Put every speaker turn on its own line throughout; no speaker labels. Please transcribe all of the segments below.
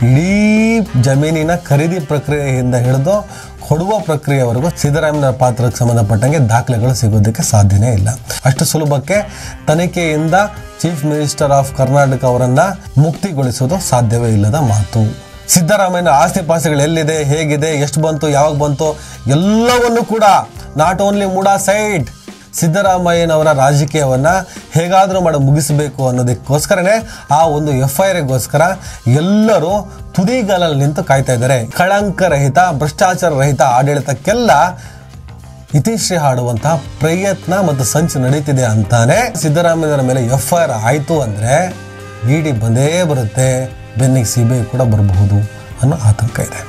ಇಡೀ ಜಮೀನಿನ ಖರೀದಿ ಪ್ರಕ್ರಿಯೆಯಿಂದ ಹಿಡಿದು ಕೊಡುವ ಪ್ರಕ್ರಿಯೆವರೆಗೂ ಸಿದ್ದರಾಮಯ್ಯ ಪಾತ್ರಕ್ಕೆ ಸಂಬಂಧಪಟ್ಟಂಗೆ ದಾಖಲೆಗಳು ಸಿಗೋದಕ್ಕೆ ಸಾಧ್ಯನೇ ಇಲ್ಲ. ಅಷ್ಟು ಸುಲಭಕ್ಕೆ ತನಿಖೆಯಿಂದ ಚೀಫ್ ಮಿನಿಸ್ಟರ್ ಆಫ್ ಕರ್ನಾಟಕ ಅವರನ್ನ ಮುಕ್ತಿಗೊಳಿಸೋದು ಸಾಧ್ಯವೇ ಇಲ್ಲದ ಮಾತು. ಸಿದ್ದರಾಮಯ್ಯನ ಆಸ್ತಿ ಪಾಸ್ತಿಗಳು ಎಲ್ಲಿದೆ, ಹೇಗಿದೆ, ಎಷ್ಟು ಬಂತು, ಯಾವಾಗ ಬಂತು ಎಲ್ಲವನ್ನು ಕೂಡ ನಾಟ್ ಓನ್ಲಿ ಮೂಡಾ ಸೈಡ್ ಸಿದ್ದರಾಮಯ್ಯನವರ ರಾಜಕೀಯವನ್ನ ಹೇಗಾದರೂ ಮಾಡಿ ಮುಗಿಸಬೇಕು ಅನ್ನೋದಕ್ಕೋಸ್ಕರನೇ ಆ ಒಂದು FIRಗೋಸ್ಕರ ಎಲ್ಲರೂ ತುದಿಗಾಲಲ್ಲಿ ನಿಂತು ಕಾಯ್ತಾ ಇದ್ದಾರೆ. ಕಳಂಕರಹಿತ ಭ್ರಷ್ಟಾಚಾರ ರಹಿತ ಆಡಳಿತಕ್ಕೆಲ್ಲ ಇತಿಶ್ರೀ ಹಾಡುವಂತಹ ಪ್ರಯತ್ನ ಮತ್ತು ಸಂಚು ನಡೀತಿದೆ ಅಂತಾನೆ ಸಿದ್ದರಾಮಯ್ಯನವರ ಮೇಲೆ FIR ಆಯಿತು ಅಂದರೆ ED ಬಂದೇ ಬರುತ್ತೆ, ಬೆನ್ನಿಗೆ CBI ಕೂಡ ಬರಬಹುದು ಅನ್ನೋ ಆತಂಕ ಇದೆ.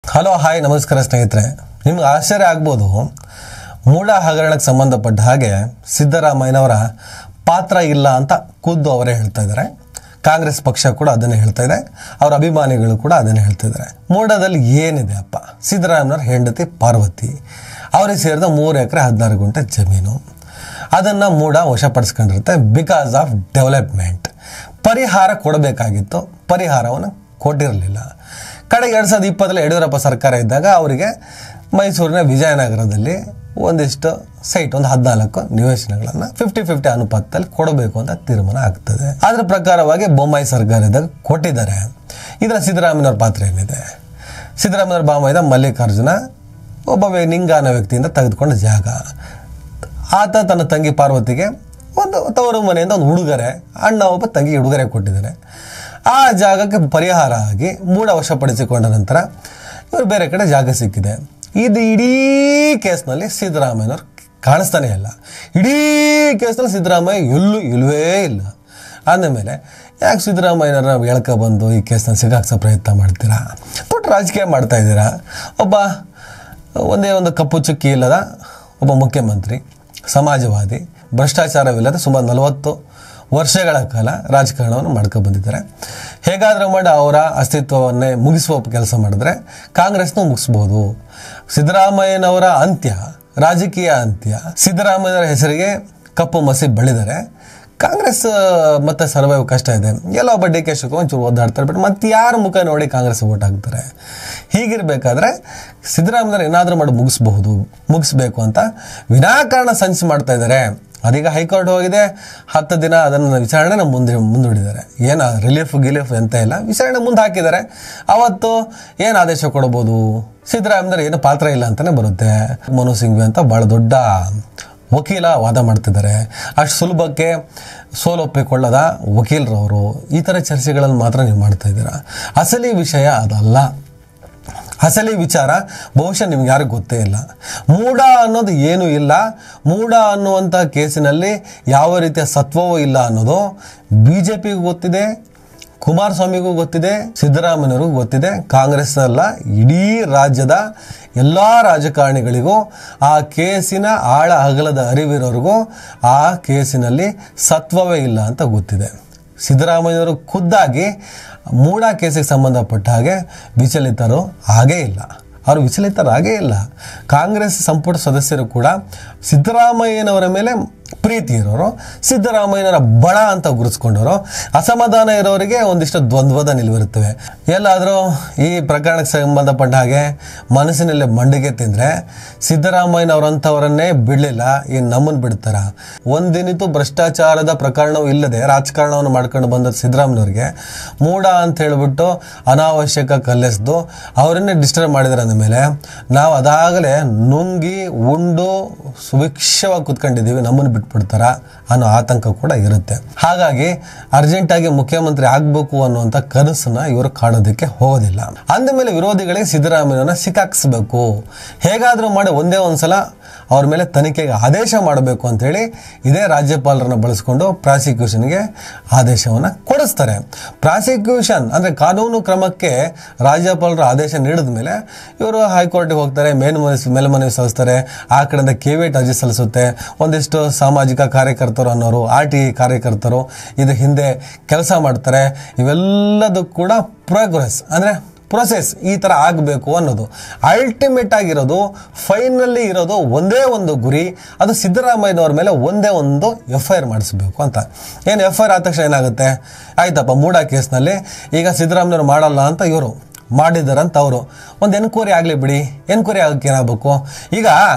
ಹಲೋ ಹಾಯ್ ನಮಸ್ಕಾರ ಸ್ನೇಹಿತರೆ. ನಿಮ್ಗೆ ಆಶ್ಚರ್ಯ ಆಗ್ಬೋದು, ಮೂಡಾ ಹಗರಣಕ್ಕೆ ಸಂಬಂಧಪಟ್ಟ ಹಾಗೆ ಸಿದ್ದರಾಮಯ್ಯನವರ ಪಾತ್ರ ಇಲ್ಲ ಅಂತ ಖುದ್ದು ಅವರೇ ಹೇಳ್ತಾ ಇದ್ದಾರೆ. ಕಾಂಗ್ರೆಸ್ ಪಕ್ಷ ಕೂಡ ಅದನ್ನೇ ಹೇಳ್ತಾ ಇದೆ, ಅವರ ಅಭಿಮಾನಿಗಳು ಕೂಡ ಅದನ್ನೇ ಹೇಳ್ತಾ ಇದ್ದಾರೆ. ಮೂಡಾದಲ್ಲಿ ಏನಿದೆ ಅಪ್ಪ? ಸಿದ್ದರಾಮಯ್ಯನವರ ಹೆಂಡತಿ ಪಾರ್ವತಿ, ಅವರಿಗೆ ಸೇರಿದ 3 ಎಕರೆ 16 ಗುಂಟೆ ಜಮೀನು, ಅದನ್ನು ಮೂಡಾ ವಶಪಡಿಸ್ಕೊಂಡಿರುತ್ತೆ ಬಿಕಾಸ್ ಆಫ್ ಡೆವಲಪ್ಮೆಂಟ್. ಪರಿಹಾರ ಕೊಡಬೇಕಾಗಿತ್ತು, ಪರಿಹಾರವನ್ನು ಕೊಟ್ಟಿರಲಿಲ್ಲ. ಕಡೆಗೆ 2020 ಯಡಿಯೂರಪ್ಪ ಸರ್ಕಾರ ಇದ್ದಾಗ ಅವರಿಗೆ ಮೈಸೂರಿನ ವಿಜಯನಗರದಲ್ಲಿ ಒಂದಿಷ್ಟು ಸೈಟ್, ಒಂದು 14 ನಿವೇಶನಗಳನ್ನು 50-50 ಅನುಪಾತದಲ್ಲಿ ಕೊಡಬೇಕು ಅಂತ ತೀರ್ಮಾನ ಆಗ್ತದೆ. ಅದರ ಪ್ರಕಾರವಾಗಿ ಬೊಮ್ಮಾಯಿ ಸರ್ಕಾರ ಇದ್ದಾಗ ಕೊಟ್ಟಿದ್ದಾರೆ. ಇದರ ಸಿದ್ದರಾಮಯ್ಯನವ್ರ ಪಾತ್ರ ಏನಿದೆ? ಸಿದ್ದರಾಮಯ್ಯವ್ರ ಬಾಮೈದ ಮಲ್ಲಿಕಾರ್ಜುನ ಒಬ್ಬ ನಿಂಗಾನ ವ್ಯಕ್ತಿಯಿಂದ ತೆಗೆದುಕೊಂಡ ಜಾಗ. ಆತ ತನ್ನ ತಂಗಿ ಪಾರ್ವತಿಗೆ ಒಂದು ತವರು ಮನೆಯಿಂದ ಒಂದು ಉಡುಗೊರೆ, ಅಣ್ಣ ಒಬ್ಬ ತಂಗಿ ಉಡುಗೊರೆ ಕೊಟ್ಟಿದ್ದಾರೆ. ಆ ಜಾಗಕ್ಕೆ ಪರಿಹಾರ ಆಗಿ ಮೂಡಾ ವಶಪಡಿಸಿಕೊಂಡ ನಂತರ ಇವರು ಬೇರೆ ಕಡೆ ಜಾಗ ಸಿಕ್ಕಿದೆ. ಇದು ಇಡೀ ಕೇಸ್ನಲ್ಲಿ ಸಿದ್ದರಾಮಯ್ಯನವ್ರು ಕಾಣಿಸ್ತಾನೆ ಇಲ್ಲ. ಇಡೀ ಕೇಸ್ನಲ್ಲಿ ಸಿದ್ದರಾಮಯ್ಯ ಎಲ್ಲೂ ಇಲ್ಲವೇ ಇಲ್ಲ. ಅಂದಮೇಲೆ ಯಾಕೆ ಸಿದ್ದರಾಮಯ್ಯನವ್ರ ಎಳ್ಕ ಬಂದು ಈ ಕೇಸ್ನಲ್ಲಿ ಸಿಗಾಕ್ಸೋ ಪ್ರಯತ್ನ ಮಾಡ್ತೀರಾ? ದೊಡ್ಡ ರಾಜಕೀಯ ಮಾಡ್ತಾ ಇದ್ದೀರಾ. ಒಂದೇ ಒಂದು ಕಪ್ಪು ಚುಕ್ಕಿ ಇಲ್ಲದ ಒಬ್ಬ ಮುಖ್ಯಮಂತ್ರಿ, ಸಮಾಜವಾದಿ, ಭ್ರಷ್ಟಾಚಾರವಿಲ್ಲದೆ ಸುಮಾರು 40 ವರ್ಷಗಳ ಕಾಲ ರಾಜಕಾರಣವನ್ನು ಮಾಡ್ಕೊ ಬಂದಿದ್ದಾರೆ. ಹೇಗಾದರೂ ಮಾಡಿ ಅವರ ಅಸ್ತಿತ್ವವನ್ನೇ ಮುಗಿಸುವ ಕೆಲಸ ಮಾಡಿದ್ರೆ ಕಾಂಗ್ರೆಸ್ನೂ ಮುಗಿಸ್ಬೋದು. ಸಿದ್ದರಾಮಯ್ಯನವರ ಅಂತ್ಯ, ರಾಜಕೀಯ ಅಂತ್ಯ, ಸಿದ್ದರಾಮಯ್ಯನವರ ಹೆಸರಿಗೆ ಕಪ್ಪು ಮಸಿ ಬಳಿದರೆ ಕಾಂಗ್ರೆಸ್ ಮತ್ತೆ ಸರ್ವೈವ್ ಕಷ್ಟ ಇದೆ. ಎಲ್ಲ ಒಬ್ಬ DK ಶಿವಕುಮಾರ್ ಒಂಚೂರು ಓದಾಡ್ತಾರೆ, ಬಟ್ ಮತ್ತೆ ಯಾರ ಮುಖ ನೋಡಿ ಕಾಂಗ್ರೆಸ್ ಓಟ್ ಹಾಕ್ತಾರೆ? ಹೀಗಿರಬೇಕಾದ್ರೆ ಸಿದ್ದರಾಮಯ್ಯನವರು ಏನಾದರೂ ಮಾಡಿ ಮುಗಿಸ್ಬೇಕು ಅಂತ ವಿನಾಕಾರಣ ಸಂಚು ಮಾಡ್ತಾ ಇದ್ದಾರೆ. ಅದೀಗ ಹೈಕೋರ್ಟ್ ಹೋಗಿದೆ, 10 ದಿನ ಅದನ್ನು ವಿಚಾರಣೆ ಮುಂದೂಡಿದ್ದಾರೆ. ಏನು ರಿಲೀಫ್ ಎಂತ ಇಲ್ಲ, ವಿಚಾರಣೆ ಮುಂದೆ ಹಾಕಿದ್ದಾರೆ. ಅವತ್ತು ಏನು ಆದೇಶ ಕೊಡ್ಬೋದು? ಸಿದ್ದರಾಮಯ್ಯನವರು ಏನು ಪಾತ್ರ ಇಲ್ಲ ಅಂತಲೇ ಬರುತ್ತೆ. ಮನು ಸಿಂಘ್ವಿ ಅಂತ ಭಾಳ ದೊಡ್ಡ ವಕೀಲ ವಾದ ಮಾಡ್ತಿದ್ದಾರೆ. ಅಷ್ಟು ಸುಲಭಕ್ಕೆ ಸೋಲೊಪ್ಪಿಕೊಳ್ಳದ ವಕೀಲರವರು ಈ ಥರ ಚರ್ಚೆಗಳನ್ನು ಮಾತ್ರ ನೀವು ಮಾಡ್ತಾ ಇದ್ದೀರಾ. ಅಸಲಿ ವಿಷಯ ಅದಲ್ಲ. ಅಸಲಿ ವಿಚಾರ ಬಹುಶಃ ನಿಮ್ಗೆ ಯಾರಿಗೂ ಗೊತ್ತೇ ಇಲ್ಲ. ಮೂಡಾ ಅನ್ನೋದು ಏನೂ ಇಲ್ಲ. ಮೂಡಾ ಅನ್ನುವಂಥ ಕೇಸಿನಲ್ಲಿ ಯಾವ ರೀತಿಯ ಸತ್ವವೂ ಇಲ್ಲ ಅನ್ನೋದು BJPಗೂ ಗೊತ್ತಿದೆ, ಕುಮಾರಸ್ವಾಮಿಗೂ ಗೊತ್ತಿದೆ, ಸಿದ್ದರಾಮಯ್ಯನವ್ರಿಗೂ ಗೊತ್ತಿದೆ. ಕಾಂಗ್ರೆಸ್ ಅಲ್ಲ, ಇಡೀ ರಾಜ್ಯದ ಎಲ್ಲ ರಾಜಕಾರಣಿಗಳಿಗೂ ಆ ಕೇಸಿನ ಆಳ ಅಗಲದ ಅರಿವಿರೋರಿಗೂ ಆ ಕೇಸಿನಲ್ಲಿ ಸತ್ವವೇ ಇಲ್ಲ ಅಂತ ಗೊತ್ತಿದೆ. ಸಿದ್ದರಾಮಯ್ಯನವರು ಖುದ್ದಾಗಿ ಮೂಡಾ ಕೇಸಿಗೆ ಸಂಬಂಧಪಟ್ಟ ಹಾಗೆ ವಿಚಲಿತರು ಆಗೇ ಇಲ್ಲ. ಅವರು ವಿಚಲಿತರಾಗೇ ಇಲ್ಲ. ಕಾಂಗ್ರೆಸ್ ಸಂಪುಟ ಸದಸ್ಯರು ಕೂಡ ಸಿದ್ದರಾಮಯ್ಯನವರ ಮೇಲೆ ಪ್ರೀತಿ ಇರೋರು, ಸಿದ್ದರಾಮಯ್ಯನವರ ಬಣ ಅಂತ ಗುರುತಿಸ್ಕೊಂಡವರು, ಅಸಮಾಧಾನ ಇರೋರಿಗೆ ಒಂದಿಷ್ಟು ದ್ವಂದ್ವದ ನಿಲುವಿರುತ್ತವೆ. ಎಲ್ಲಾದರೂ ಈ ಪ್ರಕರಣಕ್ಕೆ ಸಂಬಂಧಪಟ್ಟ ಹಾಗೆ ಮನಸ್ಸಿನಲ್ಲಿ ಮಂಡಿಗೆ ತಿಂದರೆ ಸಿದ್ದರಾಮಯ್ಯನವರಂಥವರನ್ನೇ ಬಿಡಲಿಲ್ಲ, ಏನು ನಮ್ಮನ್ನು ಬಿಡ್ತಾರ? ಒಂದಿನಿತು ಭ್ರಷ್ಟಾಚಾರದ ಪ್ರಕರಣವೂ ಇಲ್ಲದೆ ರಾಜಕಾರಣವನ್ನು ಮಾಡ್ಕೊಂಡು ಬಂದ ಸಿದ್ದರಾಮಯ್ಯನವ್ರಿಗೆ ಮೂಡಾ ಅಂತ ಹೇಳಿಬಿಟ್ಟು ಅನಾವಶ್ಯಕ ಕಲ್ಲೆಸ್ದು ಅವರನ್ನೇ ಡಿಸ್ಟರ್ಬ್ ಮಾಡಿದ್ರೆ ಅಂದಮೇಲೆ ನಾವು ಅದಾಗಲೇ ನುಂಗಿ ಉಂಡು ಸುಭಿಕ್ಷವಾಗಿ ಕುತ್ಕೊಂಡಿದ್ದೀವಿ, ನಮ್ಮನ್ನು ಬಿಟ್ಬಿಡ್ತಾರ ಅನ್ನೋ ಆತಂಕ ಕೂಡ ಇರುತ್ತೆ. ಹಾಗಾಗಿ ಅರ್ಜೆಂಟಾಗಿ ಮುಖ್ಯಮಂತ್ರಿ ಆಗಬೇಕು ಅನ್ನುವಂಥ ಕನಸನ್ನ ಇವರು ಕಾಣೋದಕ್ಕೆ ಹೋಗೋದಿಲ್ಲ. ಅಂದಮೇಲೆ ವಿರೋಧಿಗಳಿಗೆ ಸಿದ್ದರಾಮಯ್ಯನ ಸಿಕ್ಕಾಕ್ಸ್ಬೇಕು, ಹೇಗಾದರೂ ಮಾಡಿ ಒಂದೇ ಒಂದ್ಸಲ ಅವ್ರ ಮೇಲೆ ತನಿಖೆಗೆ ಆದೇಶ ಮಾಡಬೇಕು ಅಂತೇಳಿ ಇದೇ ರಾಜ್ಯಪಾಲರನ್ನ ಬಳಸ್ಕೊಂಡು ಪ್ರಾಸಿಕ್ಯೂಷನ್ಗೆ ಆದೇಶವನ್ನು ಕೊಡಿಸ್ತಾರೆ. ಪ್ರಾಸಿಕ್ಯೂಷನ್ ಅಂದರೆ ಕಾನೂನು ಕ್ರಮಕ್ಕೆ ರಾಜ್ಯಪಾಲರು ಆದೇಶ ನೀಡಿದ ಮೇಲೆ ಇವರು ಹೈಕೋರ್ಟಿಗೆ ಹೋಗ್ತಾರೆ, ಮೇಲ್ಮನವಿ ಸಲ್ಲಿಸ್ತಾರೆ. ಆ ಕಡೆಯಿಂದ ಕೇವಿಯಟ್ ಅರ್ಜಿ ಸಲ್ಲಿಸುತ್ತೆ. ಒಂದಿಷ್ಟು ಸಾಮಾಜಿಕ ಕಾರ್ಯಕರ್ತರು ಅನ್ನೋರು, RTI ಕಾರ್ಯಕರ್ತರು ಇದು ಹಿಂದೆ ಕೆಲಸ ಮಾಡ್ತಾರೆ. ಇವೆಲ್ಲದೂ ಕೂಡ ಪ್ರೋಗ್ರೆಸ್ ಅಂದರೆ ಪ್ರೊಸೆಸ್ ಈ ಥರ ಆಗಬೇಕು ಅನ್ನೋದು. ಅಲ್ಟಿಮೇಟ್ ಆಗಿರೋದು, ಫೈನಲಿ ಇರೋದು ಒಂದೇ ಒಂದು ಗುರಿ, ಅದು ಸಿದ್ದರಾಮಯ್ಯನವ್ರ ಮೇಲೆ ಒಂದೇ ಒಂದು FIR ಮಾಡಿಸ್ಬೇಕು ಅಂತ. ಏನು FIR ಆದ ತಕ್ಷಣ ಏನಾಗುತ್ತೆ, ಆಯ್ತಪ್ಪ ಮೂಡಾ ಕೇಸ್ನಲ್ಲಿ ಈಗ ಸಿದ್ದರಾಮಯ್ಯವ್ರು ಮಾಡಲ್ಲ ಅಂತ ಇವರು ಮಾಡಿದಾರಂತ ಅವರು ಒಂದು ಎನ್ಕ್ವೈರಿ ಆಗಲಿ ಬಿಡಿ. ಎನ್ಕ್ವೈರಿ ಆಗಕ್ಕೆ ಏನಾಗಬೇಕು, ಈಗ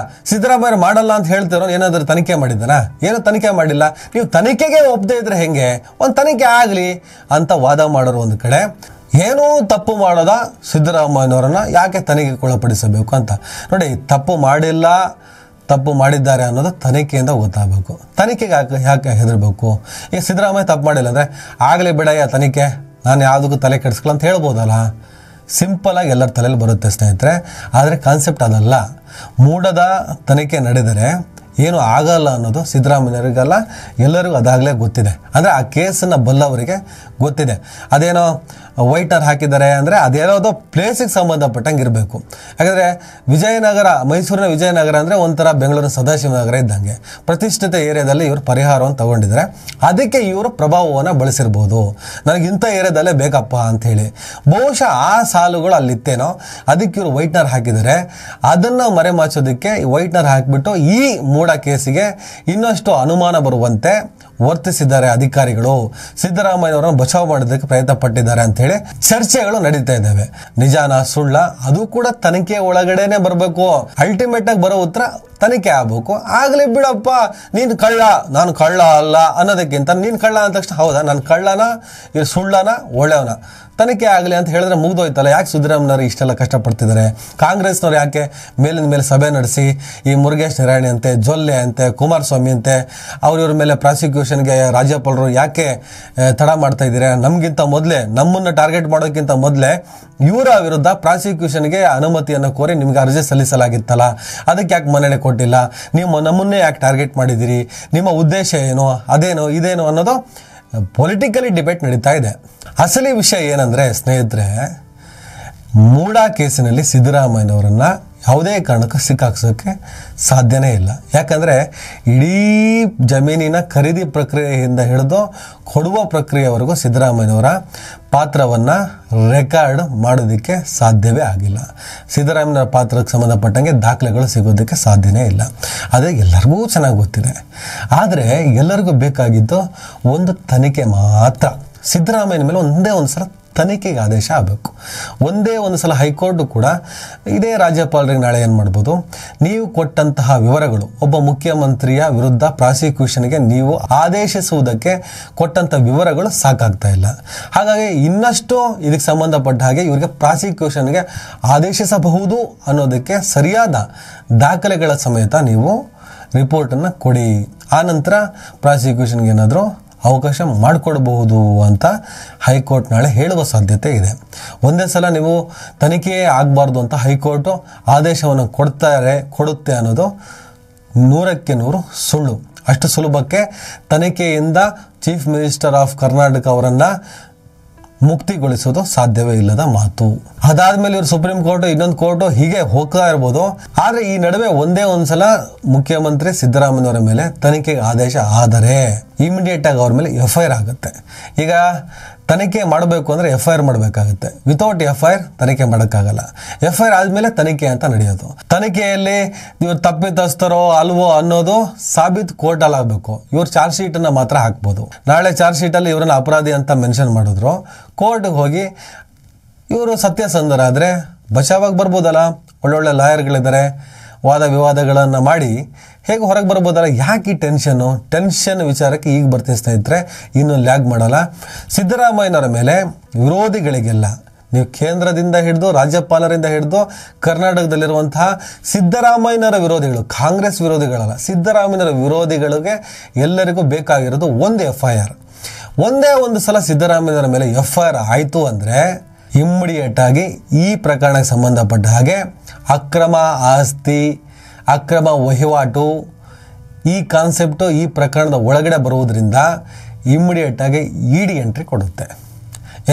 ಸಿದ್ದರಾಮಯ್ಯ ಮಾಡಲ್ಲ ಅಂತ ಹೇಳ್ತಿರೋ ಏನಾದರೂ ತನಿಖೆ ಮಾಡಿದ್ದಾನ? ಏನೂ ತನಿಖೆ ಮಾಡಿಲ್ಲ. ನೀವು ತನಿಖೆಗೆ ಒಪ್ಪದೇ ಇದ್ರೆ ಹೆಂಗೆ, ಒಂದು ತನಿಖೆ ಆಗಲಿ ಅಂತ ವಾದ ಮಾಡೋರು ಒಂದು ಕಡೆ, ಏನೂ ತಪ್ಪು ಮಾಡೋದ ಸಿದ್ದರಾಮಯ್ಯನವರನ್ನ ಯಾಕೆ ತನಿಖೆಗೆ ಒಳಪಡಿಸಬೇಕು ಅಂತ. ನೋಡಿ, ತಪ್ಪು ಮಾಡಿಲ್ಲ, ತಪ್ಪು ಮಾಡಿದ್ದಾರೆ ಅನ್ನೋದು ತನಿಖೆಯಿಂದ ಗೊತ್ತಾಗಬೇಕು. ತನಿಖೆಗೆ ಯಾಕೆ ಹೆದರಬೇಕು? ಈಗ ಸಿದ್ದರಾಮಯ್ಯ ತಪ್ಪು ಮಾಡಿಲ್ಲ ಅಂದರೆ ಆಗಲಿ ಬಿಡಯ್ಯ ತನಿಖೆ, ನಾನು ಯಾವುದಕ್ಕೂ ತಲೆ ಕೆಡಿಸ್ಕೊಳ್ಳ ಅಂತ ಹೇಳ್ಬೋದಲ್ಲ. ಸಿಂಪಲಾಗಿ ಎಲ್ಲರ ತಲೆಯಲ್ಲಿ ಬರುತ್ತೆ ಸ್ನೇಹಿತರೆ. ಆದರೆ ಕಾನ್ಸೆಪ್ಟ್ ಅದಲ್ಲ. ಮೂಡದ ತನಿಖೆ ನಡೆದರೆ ಏನು ಆಗಲ್ಲ ಅನ್ನೋದು ಸಿದ್ದರಾಮಯ್ಯರಿಗಲ್ಲ, ಎಲ್ಲರಿಗೂ ಅದಾಗಲೇ ಗೊತ್ತಿದೆ. ಅಂದರೆ ಆ ಕೇಸನ್ನು ಬಲ್ಲವರಿಗೆ ಗೊತ್ತಿದೆ. ಅದೇನೋ ವೈಟ್ನರ್ ಹಾಕಿದ್ದಾರೆ ಅಂದರೆ ಅದೇನೋದು ಪ್ಲೇಸಿಗೆ ಸಂಬಂಧಪಟ್ಟಂಗೆ ಇರಬೇಕು. ಯಾಕಂದರೆ ವಿಜಯನಗರ, ಮೈಸೂರಿನ ವಿಜಯನಗರ ಅಂದರೆ ಒಂಥರ ಬೆಂಗಳೂರಿನ ಸದಾಶಿವನಗರ ಇದ್ದಂಗೆ ಪ್ರತಿಷ್ಠಿತ ಏರಿಯಾದಲ್ಲಿ ಇವರು ಪರಿಹಾರವನ್ನು ತಗೊಂಡಿದ್ದಾರೆ. ಅದಕ್ಕೆ ಇವರು ಪ್ರಭಾವವನ್ನು ಬಳಸಿರ್ಬೋದು, ನನಗೆ ಇಂಥ ಏರಿಯಾದಲ್ಲೇ ಬೇಕಪ್ಪ ಅಂಥೇಳಿ. ಬಹುಶಃ ಆ ಸಾಲುಗಳು ಅಲ್ಲಿತ್ತೇನೋ, ಅದಕ್ಕೆ ಇವರು ವೈಟ್ನರ್ ಹಾಕಿದ್ದಾರೆ. ಅದನ್ನು ಮರೆಮಾಚೋದಕ್ಕೆ ವೈಟ್ನರ್ ಹಾಕಿಬಿಟ್ಟು ಈ ಮೂಡಾ ಕೇಸಿಗೆ ಇನ್ನಷ್ಟು ಅನುಮಾನ ಬರುವಂತೆ ವರ್ತಿಸಿದ್ದಾರೆ ಅಧಿಕಾರಿಗಳು. ಸಿದ್ದರಾಮಯ್ಯನವರನ್ನು ಬಚಾವ್ ಮಾಡೋದಕ್ಕೆ ಪ್ರಯತ್ನ ಪಟ್ಟಿದ್ದಾರೆ ಅಂತ ಹೇಳಿ ಚರ್ಚೆಗಳು ನಡೀತಾ ಇದ್ದಾವೆ. ನಿಜಾನ ಸುಳ್ಳ ಅದು ಕೂಡ ತನಿಖೆ ಒಳಗಡೆನೆ ಬರಬೇಕು. ಅಲ್ಟಿಮೇಟ್ ಆಗಿ ಬರೋ ಉತ್ತರ ತನಿಖೆ ಆಗ್ಬೇಕು. ಆಗಲಿ ಬಿಡಪ್ಪ, ನೀನು ಕಳ್ಳ ನಾನು ಕಳ್ಳ ಅಲ್ಲ ಅನ್ನೋದಕ್ಕಿಂತ ನೀನು ಕಳ್ಳ ಅಂದ ತಕ್ಷಣ ಹೌದಾ ನಾನು ಕಳ್ಳನ ಇದು ಸುಳ್ಳನ ಒಳ್ಳೆಯವನ ತನಿಖೆ ಆಗಲಿ ಅಂತ ಹೇಳಿದ್ರೆ ಮುಗ್ದೋಯ್ತಲ್ಲ. ಯಾಕೆ ಸಿದ್ದರಾಮಯ್ಯನವರು ಇಷ್ಟೆಲ್ಲ ಕಷ್ಟಪಡ್ತಿದ್ದಾರೆ? ಕಾಂಗ್ರೆಸ್ನವ್ರು ಯಾಕೆ ಮೇಲಿನ ಮೇಲೆ ಸಭೆ ನಡೆಸಿ ಈ ಮುರುಗೇಶ್ ನಿರಾಣಿ ಅಂತೆ, ಜೊಲ್ಲೆ ಅಂತೆ, ಕುಮಾರಸ್ವಾಮಿ ಅಂತೆ ಅವ್ರ ಮೇಲೆ ಪ್ರಾಸಿಕ್ಯೂಷನ್ಗೆ ರಾಜ್ಯಪಾಲರು ಯಾಕೆ ತಡ ಮಾಡ್ತಾ ಇದ್ದೀರಾ? ನಮಗಿಂತ ಮೊದಲೇ, ನಮ್ಮನ್ನು ಟಾರ್ಗೆಟ್ ಮಾಡೋಕ್ಕಿಂತ ಮೊದಲೇ ಇವರ ವಿರುದ್ಧ ಪ್ರಾಸಿಕ್ಯೂಷನ್ಗೆ ಅನುಮತಿಯನ್ನು ಕೋರಿ ನಿಮಗೆ ಅರ್ಜಿ ಸಲ್ಲಿಸಲಾಗಿತ್ತಲ್ಲ, ಅದಕ್ಕೆ ಯಾಕೆ ಮನ್ನಣೆ ಕೊಟ್ಟಿಲ್ಲ? ನೀವು ನಮ್ಮನ್ನೇ ಯಾಕೆ ಟಾರ್ಗೆಟ್ ಮಾಡಿದ್ದೀರಿ? ನಿಮ್ಮ ಉದ್ದೇಶ ಏನು, ಅದೇನು ಇದೇನು ಅನ್ನೋದು ಪೊಲಿಟಿಕಲಿ ಡಿಬೇಟ್ ನಡೀತಾ ಇದೆ. ಅಸಲಿ ವಿಷಯ ಏನಂದರೆ ಸ್ನೇಹಿತರೆ, ಮೂಡಾ ಕೇಸಿನಲ್ಲಿ ಸಿದ್ದರಾಮಯ್ಯನವರನ್ನು ಯಾವುದೇ ಕಾರಣಕ್ಕೂ ಸಿಕ್ಕಾಕ್ಸೋಕ್ಕೆ ಸಾಧ್ಯನೇ ಇಲ್ಲ. ಯಾಕಂದರೆ ಇಡೀ ಜಮೀನಿನ ಖರೀದಿ ಪ್ರಕ್ರಿಯೆಯಿಂದ ಹಿಡಿದು ಕೊಡುವ ಪ್ರಕ್ರಿಯೆವರೆಗೂ ಸಿದ್ದರಾಮಯ್ಯನವರ ಪಾತ್ರವನ್ನು ರೆಕಾರ್ಡ್ ಮಾಡೋದಕ್ಕೆ ಸಾಧ್ಯವೇ ಆಗಿಲ್ಲ. ಸಿದ್ದರಾಮಯ್ಯನವರ ಪಾತ್ರಕ್ಕೆ ಸಂಬಂಧಪಟ್ಟಂಗೆ ದಾಖಲೆಗಳು ಸಿಗೋದಕ್ಕೆ ಸಾಧ್ಯನೇ ಇಲ್ಲ. ಅದೇ ಎಲ್ಲರಿಗೂ ಚೆನ್ನಾಗಿ ಗೊತ್ತಿದೆ. ಆದರೆ ಎಲ್ಲರಿಗೂ ಬೇಕಾಗಿದ್ದು ಒಂದು ತನಿಖೆ ಮಾತ್ರ. ಸಿದ್ದರಾಮಯ್ಯನ ಮೇಲೆ ಒಂದೇ ಒಂದು ಸಲ ತನಿಖೆಗೆ ಆದೇಶ ಆಗಬೇಕು. ಒಂದೇ ಒಂದು ಸಲ ಹೈಕೋರ್ಟ್ ಕೂಡ ಇದೇ ರಾಜ್ಯಪಾಲರಿಗೆ ನಾಳೆ ಏನು ಮಾಡ್ಬೋದು, ನೀವು ಕೊಟ್ಟಂತಹ ವಿವರಗಳು, ಒಬ್ಬ ಮುಖ್ಯಮಂತ್ರಿಯ ವಿರುದ್ಧ ಪ್ರಾಸಿಕ್ಯೂಷನ್ಗೆ ನೀವು ಆದೇಶಿಸುವುದಕ್ಕೆ ಕೊಟ್ಟಂಥ ವಿವರಗಳು ಸಾಕಾಗ್ತಾ ಇಲ್ಲ. ಹಾಗಾಗಿ ಇನ್ನಷ್ಟು ಇದಕ್ಕೆ ಸಂಬಂಧಪಟ್ಟ ಹಾಗೆ ಇವರಿಗೆ ಪ್ರಾಸಿಕ್ಯೂಷನ್ಗೆ ಆದೇಶಿಸಬಹುದು ಅನ್ನೋದಕ್ಕೆ ಸರಿಯಾದ ದಾಖಲೆಗಳ ಸಮೇತ ನೀವು ರಿಪೋರ್ಟನ್ನು ಕೊಡಿ. ಆನಂತರ ಪ್ರಾಸಿಕ್ಯೂಷನ್ಗೆ ಏನಾದರೂ ಅವಕಾಶ ಮಾಡಿಕೊಡಬಹುದು ಅಂತ ಹೈಕೋರ್ಟ್ ನಾಳೆ ಹೇಳುವ ಸಾಧ್ಯತೆ ಇದೆ. ಒಂದೇ ಸಲ ನೀವು ತನಿಖೆ ಆಗಬಾರ್ದು ಅಂತ ಹೈಕೋರ್ಟು ಆದೇಶವನ್ನು ಕೊಡುತ್ತೆ ಅನ್ನೋದು 100ಕ್ಕೆ 100 ಸುಳ್ಳು. ಅಷ್ಟು ಸುಲಭಕ್ಕೆ ತನಿಖೆಯಿಂದ ಚೀಫ್ ಮಿನಿಸ್ಟರ್ ಆಫ್ ಕರ್ನಾಟಕ ಅವರನ್ನು ಮುಕ್ತಿಗೊಳಿಸೋದು ಸಾಧ್ಯವೇ ಇಲ್ಲದ ಮಾತು. ಅದಾದ್ಮೇಲೆ ಇವರು ಸುಪ್ರೀಂ ಕೋರ್ಟ್, ಇನ್ನೊಂದು ಕೋರ್ಟು ಹೀಗೆ ಹೋಗ್ತಾ ಇರ್ಬೋದು. ಆದರೆ ಈ ನಡುವೆ ಒಂದೇ ಒಂದ್ಸಲ ಮುಖ್ಯಮಂತ್ರಿ ಸಿದ್ದರಾಮಯ್ಯನವರ ಮೇಲೆ ತನಿಖೆಗೆ ಆದೇಶ ಆದರೆ ಇಮಿಡಿಯೇಟ್ ಆಗಿ ಅವ್ರ ಮೇಲೆ FIR ಆಗುತ್ತೆ. ಈಗ ತನಿಖೆ ಮಾಡಬೇಕು ಅಂದರೆ FIR ಮಾಡಬೇಕಾಗುತ್ತೆ. ವಿತೌಟ್ FIR ತನಿಖೆ ಮಾಡೋಕ್ಕಾಗಲ್ಲ. FIR ಆದಮೇಲೆ ತನಿಖೆ ಅಂತ ನಡೆಯೋದು. ತನಿಖೆಯಲ್ಲಿ ಇವ್ರು ತಪ್ಪಿತಸ್ಥರೋ ಅಲ್ವೋ ಅನ್ನೋದು ಸಾಬೀತು ಕೋರ್ಟಲ್ಲಿ ಆಗಬೇಕು. ಇವ್ರು ಚಾರ್ಜ್ ಶೀಟನ್ನು ಮಾತ್ರ ಹಾಕ್ಬೋದು. ನಾಳೆ ಚಾರ್ಜ್ ಶೀಟಲ್ಲಿ ಇವರನ್ನು ಅಪರಾಧಿ ಅಂತ ಮೆನ್ಷನ್ ಮಾಡಿದ್ರು, ಕೋರ್ಟ್ಗೆ ಹೋಗಿ ಇವರು ಸತ್ಯಸಂಧರಾದರೆ ಬಚಾವಾಗಿ ಬರ್ಬೋದಲ್ಲ. ಒಳ್ಳೊಳ್ಳೆ ಲಾಯರ್ಗಳಿದ್ದಾರೆ, ವಾದ ವಿವಾದಗಳನ್ನು ಮಾಡಿ ಹೇಗೆ ಹೊರಗೆ ಬರ್ಬೋದಲ್ಲ. ಯಾಕೆ ಈ ಟೆನ್ಷನ್ ವಿಚಾರಕ್ಕೆ ಈಗ ಬರ್ತೀನಿ ಸ್ನೇಹಿತರೆ, ಇನ್ನು ಲ್ಯಾಗ್ ಮಾಡಲ್ಲ. ಸಿದ್ದರಾಮಯ್ಯನವರ ಮೇಲೆ ವಿರೋಧಿಗಳಿಗೆಲ್ಲ, ನೀವು ಕೇಂದ್ರದಿಂದ ಹಿಡಿದು ರಾಜ್ಯಪಾಲರಿಂದ ಹಿಡಿದು ಕರ್ನಾಟಕದಲ್ಲಿರುವಂತಹ ಸಿದ್ದರಾಮಯ್ಯನವರ ವಿರೋಧಿಗಳು, ಕಾಂಗ್ರೆಸ್ ವಿರೋಧಿಗಳಲ್ಲ, ಸಿದ್ದರಾಮಯ್ಯನವರ ವಿರೋಧಿಗಳಿಗೆ ಎಲ್ಲರಿಗೂ ಬೇಕಾಗಿರೋದು ಒಂದು FIR. ಒಂದೇ ಒಂದು ಸಲ ಸಿದ್ದರಾಮಯ್ಯನವರ ಮೇಲೆ FIR ಆಯಿತು ಅಂದರೆ ಇಮ್ಮಿಡಿಯೇಟ್ ಆಗಿ ಈ ಪ್ರಕರಣಕ್ಕೆ ಸಂಬಂಧಪಟ್ಟ ಹಾಗೆ ಅಕ್ರಮ ಆಸ್ತಿ, ಅಕ್ರಮ ವಹಿವಾಟು ಈ ಕಾನ್ಸೆಪ್ಟು ಈ ಪ್ರಕರಣದ ಒಳಗಡೆ ಬರುವುದರಿಂದ ಇಮ್ಮಿಡಿಯೇಟ್ ಆಗಿ ED ಎಂಟ್ರಿ ಕೊಡುತ್ತೆ,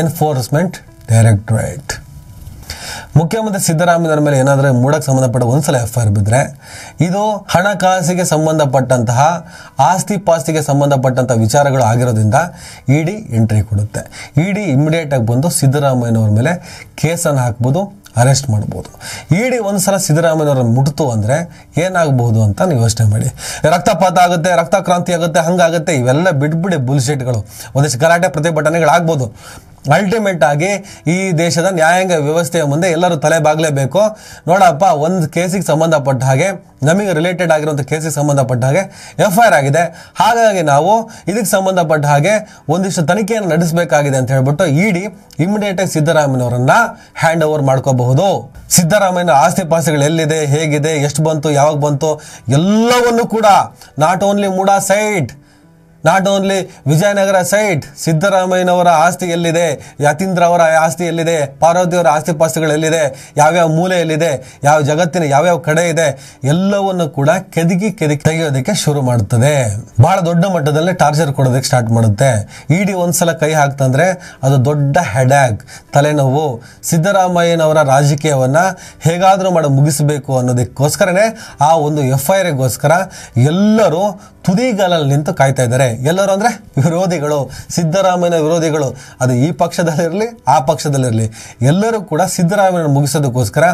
ಎನ್ಫೋರ್ಸ್ಮೆಂಟ್ ಡೈರೆಕ್ಟರೇಟ್. ಮುಖ್ಯಮಂತ್ರಿ ಸಿದ್ದರಾಮಯ್ಯನವರ ಮೇಲೆ ಏನಾದರೂ ಮೂಡಕ್ಕೆ ಸಂಬಂಧಪಟ್ಟ ಒಂದ್ಸಲ FIR ಬಿದ್ದರೆ ಇದು ಹಣಕಾಸಿಗೆ ಸಂಬಂಧಪಟ್ಟಂತಹ ಆಸ್ತಿ ಪಾಸ್ತಿಗೆ ಸಂಬಂಧಪಟ್ಟಂತಹ ವಿಚಾರಗಳು ಆಗಿರೋದ್ರಿಂದ ಇಡಿ ಎಂಟ್ರಿ ಕೊಡುತ್ತೆ. ಇಡಿ ಇಮಿಡಿಯೇಟ್ ಆಗಿ ಬಂದು ಸಿದ್ದರಾಮಯ್ಯನವರ ಮೇಲೆ ಕೇಸನ್ನು ಹಾಕ್ಬೋದು, ಅರೆಸ್ಟ್ ಮಾಡ್ಬೋದು. ಇಡಿ ಒಂದ್ಸಲ ಸಿದ್ದರಾಮಯ್ಯನವ್ರನ್ನ ಮುಟ್ತು ಅಂದರೆ ಏನಾಗಬಹುದು ಅಂತ ನೀವು ಯೋಚನೆ ಮಾಡಿ. ರಕ್ತಪಾತ ಆಗುತ್ತೆ, ರಕ್ತಕ್ರಾಂತಿ ಆಗುತ್ತೆ, ಹಂಗಾಗುತ್ತೆ, ಇವೆಲ್ಲ ಬಿಟ್ಬಿಡಿ ಬುಲ್ಶಿಟ್ಗಳು. ಒಂದಿಷ್ಟು ಗಲಾಟೆ ಪ್ರತಿಭಟನೆಗಳಾಗ್ಬೋದು. ಅಲ್ಟಿಮೇಟ್ ಆಗಿ ಈ ದೇಶದ ನ್ಯಾಯಾಂಗ ವ್ಯವಸ್ಥೆಯ ಮುಂದೆ ಎಲ್ಲರೂ ತಲೆ ಬಾಗಲೇಬೇಕು. ನೋಡಪ್ಪ, ಒಂದು ಕೇಸಿಗೆ ಸಂಬಂಧಪಟ್ಟ ಹಾಗೆ, ನಮಗೆ ರಿಲೇಟೆಡ್ ಆಗಿರುವಂಥ ಕೇಸಿಗೆ ಸಂಬಂಧಪಟ್ಟ ಹಾಗೆ FIR ಆಗಿದೆ, ಹಾಗಾಗಿ ನಾವು ಇದಕ್ಕೆ ಸಂಬಂಧಪಟ್ಟ ಹಾಗೆ ಒಂದಿಷ್ಟು ತನಿಖೆಯನ್ನು ನಡೆಸಬೇಕಾಗಿದೆ ಅಂತ ಹೇಳ್ಬಿಟ್ಟು ಇಡಿ ಇಮಿಡಿಯೇಟ್ ಆಗಿ ಸಿದ್ದರಾಮಯ್ಯನವರನ್ನ ಹ್ಯಾಂಡ್ ಓವರ್ ಮಾಡ್ಕೋಬಹುದು. ಸಿದ್ದರಾಮಯ್ಯನ ಆಸ್ತಿ ಪಾಸ್ತಿಗಳು ಎಲ್ಲಿದೆ, ಹೇಗಿದೆ, ಎಷ್ಟು ಬಂತು, ಯಾವಾಗ ಬಂತು, ಎಲ್ಲವನ್ನು ಕೂಡ not only MUDA site, not only Vijayanagara site, ಸಿದ್ದರಾಮಯ್ಯನವರ ಆಸ್ತಿ ಎಲ್ಲಿದೆ, ಯತೀಂದ್ರ ಅವರ ಆಸ್ತಿ ಎಲ್ಲಿದೆ, ಪಾರ್ವತಿಯವರ ಆಸ್ತಿ ಪಾಸ್ತಿಗಳು ಎಲ್ಲಿದೆ, ಯಾವ್ಯಾವ ಮೂಲೆಯಲ್ಲಿದೆ, ಯಾವ ಜಗತ್ತಿನ ಯಾವ್ಯಾವ ಕಡೆ ಇದೆ, ಎಲ್ಲವನ್ನು ಕೂಡ ಕೆದಕಿ ತೆಗೆಯೋದಕ್ಕೆ ಶುರು ಮಾಡುತ್ತದೆ. ಬಹಳ ದೊಡ್ಡ ಮಟ್ಟದಲ್ಲಿ ಟಾರ್ಚರ್ ಕೊಡೋದಕ್ಕೆ ಸ್ಟಾರ್ಟ್ ಮಾಡುತ್ತೆ. ಇಡಿ ಒಂದ್ಸಲ ಕೈ ಹಾಕ್ತಂದ್ರೆ ಅದು ದೊಡ್ಡ ಹೆಡ್ಯಾಕ್, ತಲೆನೋವು. ಸಿದ್ದರಾಮಯ್ಯನವರ ರಾಜಕೀಯವನ್ನ ಹೇಗಾದ್ರೂ ಮಾಡಿ ಮುಗಿಸಬೇಕು ಅನ್ನೋದಕ್ಕೋಸ್ಕರನೇ ಆ ಒಂದು FIRಗೋಸ್ಕರ ಎಲ್ಲರೂ ತುದಿಗಾಲಲ್ಲಿ ನಿಂತು ಕಾಯ್ತಾ ಇದ್ದಾರೆ. ಎಲ್ಲರೂ ಅಂದ್ರೆ ವಿರೋಧಿಗಳು, ಸಿದ್ದರಾಮಯ್ಯನ ವಿರೋಧಿಗಳು, ಅದು ಈ ಪಕ್ಷದಲ್ಲಿರಲಿ ಆ ಪಕ್ಷದಲ್ಲಿರಲಿ, ಎಲ್ಲರೂ ಕೂಡ ಸಿದ್ದರಾಮಯ್ಯನ ಮುಗಿಸೋದಕ್ಕೋಸ್ಕರ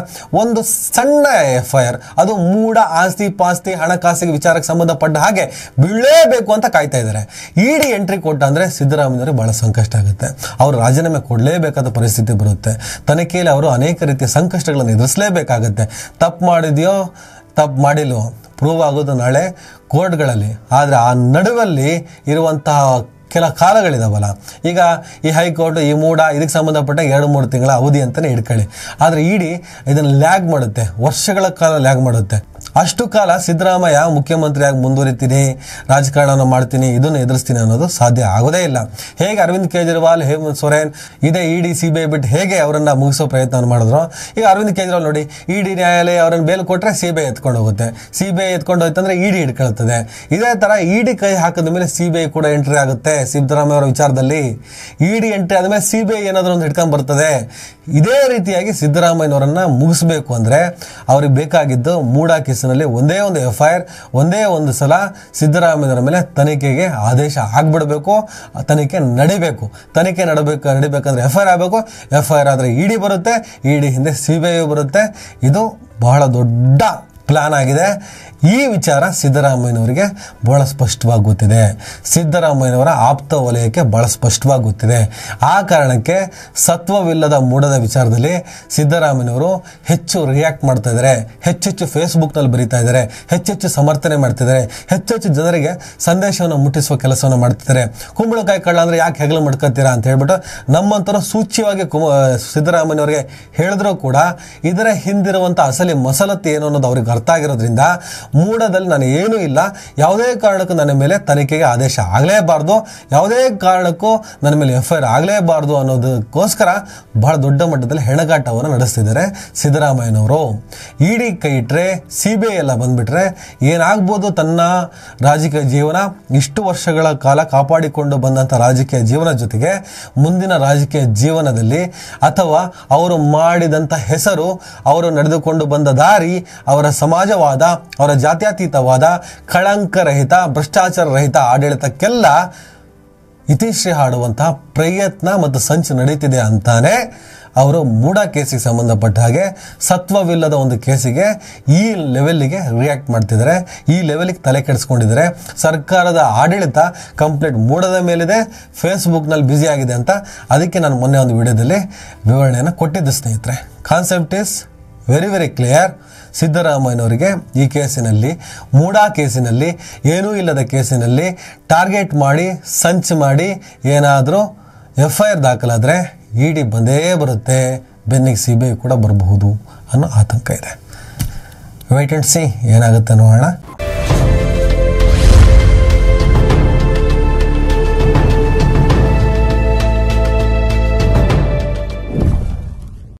ಒಂದು ಸಣ್ಣ FIR, ಅದು ಮೂಡ ಆಸ್ತಿ ಪಾಸ್ತಿ ಹಣಕಾಸಿಗೆ ವಿಚಾರಕ್ಕೆ ಸಂಬಂಧಪಟ್ಟ ಹಾಗೆ ಬೀಳಲೇಬೇಕು ಅಂತ ಕಾಯ್ತಾ ಇದ್ದಾರೆ. ಇಡಿ ಎಂಟ್ರಿ ಕೊಟ್ಟ ಅಂದ್ರೆ ಸಿದ್ದರಾಮಯ್ಯನವರಿಗೆ ಬಹಳ ಸಂಕಷ್ಟ ಆಗುತ್ತೆ. ಅವರು ರಾಜೀನಾಮೆ ಕೊಡಲೇಬೇಕಾದ ಪರಿಸ್ಥಿತಿ ಬರುತ್ತೆ. ತನಿಖೆಯಲ್ಲಿ ಅವರು ಅನೇಕ ರೀತಿಯ ಸಂಕಷ್ಟಗಳನ್ನು ಎದುರಿಸಲೇಬೇಕಾಗತ್ತೆ. ತಪ್ಪು ಮಾಡಿದೆಯೋ ತಪ್ಪು ಮಾಡಿಲ್ವೋ ಪ್ರೂವ್ ಆಗೋದು ನಾಳೆ ಕೋರ್ಟ್ಗಳಲ್ಲಿ. ಆದರೆ ಆ ನಡುವಲ್ಲಿ ಇರುವಂತಹ ಕೆಲ ಕಾಲಗಳಿದಾವಲ್ಲ, ಈಗ ಈ ಹೈಕೋರ್ಟ್ ಈ ಮೂಡ ಇದಕ್ಕೆ ಸಂಬಂಧಪಟ್ಟ 2-3 ತಿಂಗಳ ಅವಧಿ ಅಂತಲೇ ಇಟ್ಕೊಳ್ಳಿ. ಆದರೆ ಇಡಿ ಇದನ್ನು ಲ್ಯಾಗ್ ಮಾಡುತ್ತೆ, ವರ್ಷಗಳ ಕಾಲ ಲ್ಯಾಗ್ ಮಾಡುತ್ತೆ. ಅಷ್ಟು ಕಾಲ ಸಿದ್ದರಾಮಯ್ಯ ಮುಖ್ಯಮಂತ್ರಿಯಾಗಿ ಮುಂದುವರಿತೀನಿ, ರಾಜಕಾರಣ ಮಾಡ್ತೀನಿ, ಇದನ್ನು ಎದುರಿಸ್ತೀನಿ ಅನ್ನೋದು ಸಾಧ್ಯ ಆಗೋದೇ ಇಲ್ಲ. ಹೇಗೆ ಅರವಿಂದ್ ಕೇಜ್ರಿವಾಲ್, ಹೇಮಂತ್ ಸೊರೇನ್ ಇದೇ ಇಡಿ CBI ಬಿಟ್ಟು ಹೇಗೆ ಅವರನ್ನ ಮುಗಿಸೋ ಪ್ರಯತ್ನ ಮಾಡಿದ್ರು, ಈಗ ಅರವಿಂದ್ ಕೇಜ್ರಿವಾಲ್ ನೋಡಿ, ಇಡಿ ನ್ಯಾಯಾಲಯ ಅವರನ್ನು ಬೇಲ್ ಕೊಟ್ಟರೆ CBI ಎತ್ಕೊಂಡು ಹೋಗುತ್ತೆ, CBI ಎತ್ಕೊಂಡು ಹೋಯ್ತಂದ್ರೆ ಇಡಿ ಹಿಡ್ಕೊಳ್ತದೆ. ಇದೇ ತರ ಇಡಿ ಕೈ ಹಾಕಿದ ಮೇಲೆ CBI ಕೂಡ ಎಂಟ್ರಿ ಆಗುತ್ತೆ ಸಿದ್ದರಾಮಯ್ಯ ಅವರ ವಿಚಾರದಲ್ಲಿ. ಇಡಿ ಎಂಟ್ರಿ ಆದಮೇಲೆ CBI ಏನಾದರೂ ಒಂದು ಹಿಡ್ಕೊಂಡು ಬರ್ತದೆ. ಇದೇ ರೀತಿಯಾಗಿ ಸಿದ್ದರಾಮಯ್ಯನವರನ್ನ ಮುಗಿಸ್ಬೇಕು ಅಂದ್ರೆ ಅವ್ರಿಗೆ ಬೇಕಾಗಿದ್ದು ಮೂಡಾ ಕೇಸಿನಲ್ಲಿ ಒಂದೇ ಒಂದು FIR, ಒಂದೇ ಒಂದು ಸಲ ಸಿದ್ದರಾಮಯ್ಯನವರ ಮೇಲೆ ತನಿಖೆಗೆ ಆದೇಶ ಆಗ್ಬಿಡ್ಬೇಕು, ತನಿಖೆ ನಡಿಬೇಕು. ತನಿಖೆ ನಡಿಬೇಕಂದ್ರೆ FIR ಆಗಬೇಕು, FIR ಆದ್ರೆ ಇಡಿ ಬರುತ್ತೆ, ಇಡಿ ಹಿಂದೆ CBI ಬರುತ್ತೆ. ಇದು ಬಹಳ ದೊಡ್ಡ ಪ್ಲಾನ್ ಆಗಿದೆ. ಈ ವಿಚಾರ ಸಿದ್ದರಾಮಯ್ಯನವರಿಗೆ ಬಹಳ ಸ್ಪಷ್ಟವಾಗಿ ಗೊತ್ತಿದೆ, ಸಿದ್ದರಾಮಯ್ಯನವರ ಆಪ್ತ ವಲಯಕ್ಕೆ ಬಹಳ ಸ್ಪಷ್ಟವಾಗಿ ಗೊತ್ತಿದೆ. ಆ ಕಾರಣಕ್ಕೆ ಸತ್ವವಿಲ್ಲದ ಮೂಡದ ವಿಚಾರದಲ್ಲಿ ಸಿದ್ದರಾಮಯ್ಯನವರು ಹೆಚ್ಚು ರಿಯಾಕ್ಟ್ ಮಾಡ್ತಾ ಇದ್ದಾರೆ, ಹೆಚ್ಚೆಚ್ಚು ಫೇಸ್ಬುಕ್ನಲ್ಲಿ ಬರೀತಾ ಇದ್ದಾರೆ, ಹೆಚ್ಚೆಚ್ಚು ಸಮರ್ಥನೆ ಮಾಡ್ತಿದ್ದಾರೆ, ಹೆಚ್ಚೆಚ್ಚು ಜನರಿಗೆ ಸಂದೇಶವನ್ನು ಮುಟ್ಟಿಸುವ ಕೆಲಸವನ್ನು ಮಾಡ್ತಿದ್ದಾರೆ. ಕುಂಬಳಕಾಯಿ ಕಳ್ಳ ಅಂದ್ರೆ ಯಾಕೆ ಹೆಗಲು ಮಡ್ಕೊತೀರಾ ಅಂತ ಹೇಳ್ಬಿಟ್ಟು ನಮ್ಮಂತರ ಸೂಚ್ಯವಾಗಿ ಸಿದ್ದರಾಮಯ್ಯನವರಿಗೆ ಹೇಳಿದ್ರು ಕೂಡ ಇದರ ಹಿಂದಿರುವಂಥ ಅಸಲಿ ಮಸಲತ್ತು ಏನು ಅನ್ನೋದು ಅವ್ರಿಗೆ ಅರ್ಥ ಆಗಿರೋದ್ರಿಂದ ಮೂಡದಲ್ಲಿ ನಾನು ಏನೂ ಇಲ್ಲ, ಯಾವುದೇ ಕಾರಣಕ್ಕೂ ನನ್ನ ಮೇಲೆ ತನಿಖೆಗೆ ಆದೇಶ ಆಗಲೇಬಾರ್ದು, ಯಾವುದೇ ಕಾರಣಕ್ಕೂ ನನ್ನ ಮೇಲೆ FIR ಆಗಲೇಬಾರ್ದು ಅನ್ನೋದಕ್ಕೋಸ್ಕರ ಬಹಳ ದೊಡ್ಡ ಮಟ್ಟದಲ್ಲಿ ಹೆಣಗಾಟವನ್ನು ನಡೆಸ್ತಿದ್ದಾರೆ ಸಿದ್ದರಾಮಯ್ಯನವರು. ಇಡಿ ಕೈ ಇಟ್ಟರೆ CBI ಎಲ್ಲ ಬಂದ್ಬಿಟ್ರೆ ಏನಾಗ್ಬೋದು, ತನ್ನ ರಾಜಕೀಯ ಜೀವನ ಇಷ್ಟು ವರ್ಷಗಳ ಕಾಲ ಕಾಪಾಡಿಕೊಂಡು ಬಂದಂಥ ರಾಜಕೀಯ ಜೀವನ ಜೊತೆಗೆ ಮುಂದಿನ ರಾಜಕೀಯ ಜೀವನದಲ್ಲಿ ಅಥವಾ ಅವರು ಮಾಡಿದಂಥ ಹೆಸರು, ಅವರು ನಡೆದುಕೊಂಡು ಬಂದ ದಾರಿ, ಅವರ ಸಮಾಜವಾದ, ಅವರ ಜಾತ್ಯತೀತವಾದ, ಕಳಂಕರಹಿತ, ಭ್ರಷ್ಟಾಚಾರ ರಹಿತ ಆಡಳಿತಕ್ಕೆಲ್ಲ ಇತಿಶ್ರೀ ಹಾಡುವಂತಹ ಪ್ರಯತ್ನ ಮತ್ತು ಸಂಚು ನಡೀತಿದೆ ಅಂತಾನೆ ಅವರು ಮೂಡಾ ಕೇಸಿಗೆ ಸಂಬಂಧಪಟ್ಟ ಹಾಗೆ ಸತ್ವವಿಲ್ಲದ ಒಂದು ಕೇಸಿಗೆ ಈ ಲೆವೆಲ್ಗೆ ರಿಯಾಕ್ಟ್ ಮಾಡ್ತಿದ್ದಾರೆ, ಈ ಲೆವೆಲ್ಗೆ ತಲೆ ಕೆಡಿಸ್ಕೊಂಡಿದ್ದಾರೆ. ಸರ್ಕಾರದ ಆಡಳಿತ ಕಂಪ್ಲೀಟ್ ಮೂಡದ ಮೇಲಿದೆ, ಫೇಸ್ಬುಕ್ನಲ್ಲಿ ಬ್ಯುಸಿ ಆಗಿದೆ ಅಂತ. ಅದಕ್ಕೆ ನಾನು ಮೊನ್ನೆ ಒಂದು ವಿಡಿಯೋದಲ್ಲಿ ವಿವರಣೆಯನ್ನು ಕೊಟ್ಟಿದ್ದೆ ಸ್ನೇಹಿತರೆ. Concept is very very clear. ಸಿದ್ದರಾಮಯ್ಯನವರಿಗೆ ಈ ಕೇಸಿನಲ್ಲಿ, ಮೂಡಾ ಕೇಸಿನಲ್ಲಿ, ಏನೂ ಇಲ್ಲದ ಕೇಸಿನಲ್ಲಿ ಟಾರ್ಗೆಟ್ ಮಾಡಿ ಸಂಚು ಮಾಡಿ ಏನಾದರೂ FIR ದಾಖಲಾದರೆ ಇಡಿ ಬಂದೇ ಬರುತ್ತೆ, ಬೆನ್ನಿಗೆ CBI ಕೂಡ ಬರಬಹುದು ಅನ್ನೋ ಆತಂಕ ಇದೆ. ವೇಟ್ ಅಂಡ್ ಸಿ ಏನಾಗುತ್ತೆ ನೋಡೋಣ.